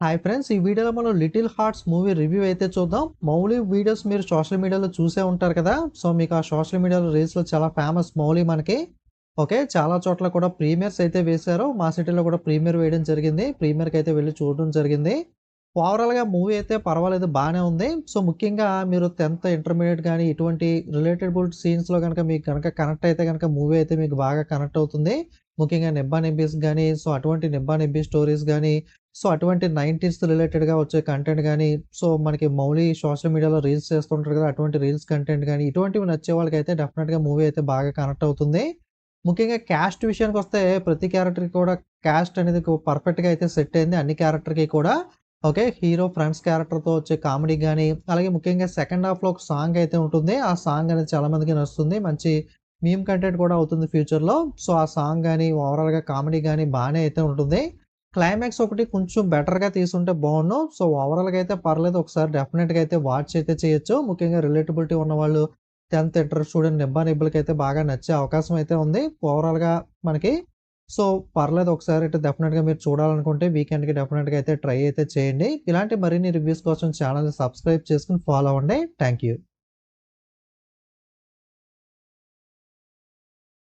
Hi friends, ఈ వీడియోలో మనం 'లిటిల్ హార్ట్స్' మూవీ రివ్యూ అయితే చూద్దాం. మౌలి వీడియోస్ మీరు సోషల్ మీడియాలో చూసే ఉంటారు కదా! సో, మీకు ఆ సోషల్ మీడియాలో రీల్స్‌లో చాలా ఫేమస్ మౌలి మనకి. ఓకే. చాలా చోట్ల కూడా ప్రీమియర్స్ అయితే వేశారు. మా సిటీలో కూడా ప్రీమియర్ వేయడం జరిగింది. ప్రీమియర్‌కైతే వెళ్లి చూడడం జరిగింది. ఓవరాల్‌గా మూవీ అయితే పర్వాలేదు, బానే ఉంది. సో, ముఖ్యంగా మీరు 10థ్, ఇంటర్మీడియేట్ గాని ఇటువంటి రిలేటబుల్ సీన్స్‌లో గనక మీకు గనక కనెక్ట్ అయితే గనక మూవీ అయితే మీకు బాగా కనెక్ట్ అవుతుంది. ముఖ్యంగా 'నిబ్బా నిబ్బీస్' గాని, సో, అటువంటి 'నిబ్బా నిబ్బి' స్టోరీస్ గాని, సో, అటువంటి 90స్ రిలేటెడ్‌గా వచ్చే కంటెంట్ గాని, సో, మనకి మౌలి సోషల్ మీడియాలో రీల్స్ చేస్తుంటారు కదా! అటువంటి రీల్స్ కంటెంట్ గాని, ఇటువంటివి నచ్చే వాళ్ళకైతే డెఫినిట్‌గా మూవీ అయితే బాగా కనెక్ట్ అవుతుంది. ముఖ్యంగా క్యాస్ట్ విషయానికొస్తే ప్రతి క్యారెక్టర్‌కి కూడా క్యాస్ట్ అనేది పర్ఫెక్ట్‌గా అయితే సెట్ అయింది. అన్ని క్యారెక్టర్‌కి కూడా. ఓకే. హీరో ఫ్రెండ్స్ క్యారెక్టర్‌తో వచ్చే కామెడీ గాని, అలాగే ముఖ్యంగా సెకండ్ హాఫ్‌లో ఒక సాంగ్ అయితే ఉంటుంది. ఆ సాంగ్ అనేది చాలా మందికి నచ్చుతుంది. మంచి మీమ్ కంటెంట్ కూడా అవుతుంది ఫ్యూచర్‌లో. సో, ఆ సాంగ్ గాని, ఓవరాల్‌గా కామెడీ గాని బానే అయితే ఉంటుంది. క్లైమాక్స్ ఒకటి కొంచెం బెటర్‌గా తీసుంటే బావున్ను. సో, ఓవరాల్‌గా అయితే పర్లేదు. ఒకసారి డెఫినిట్‌గా అయితే వాచ్ అయితే చేయొచ్చు. ముఖ్యంగా రిలేటబిలిటీ ఉన్నవాళ్ళు 10థ్ ఇంటర్ స్టూడెంట్ నిబ్బా నిబ్బలకైతే బాగా నచ్చే అవకాశం అయితే ఉంది. ఓవరాల్‌గా మనకి. సో, పర్లేదు, ఒకసారి అయితే డెఫినిట్‌గా మీరు చూడాలనుకుంటే వీకెండ్‌కి డెఫినిట్‌గా అయితే ట్రై అయితే చేయండి. ఇలాంటి మరిన్ని రివ్యూస్ కోసం ఛానెల్‌ని సబ్స్క్రైబ్ చేసుకొని ఫాలో అవ్వండి. Thank you.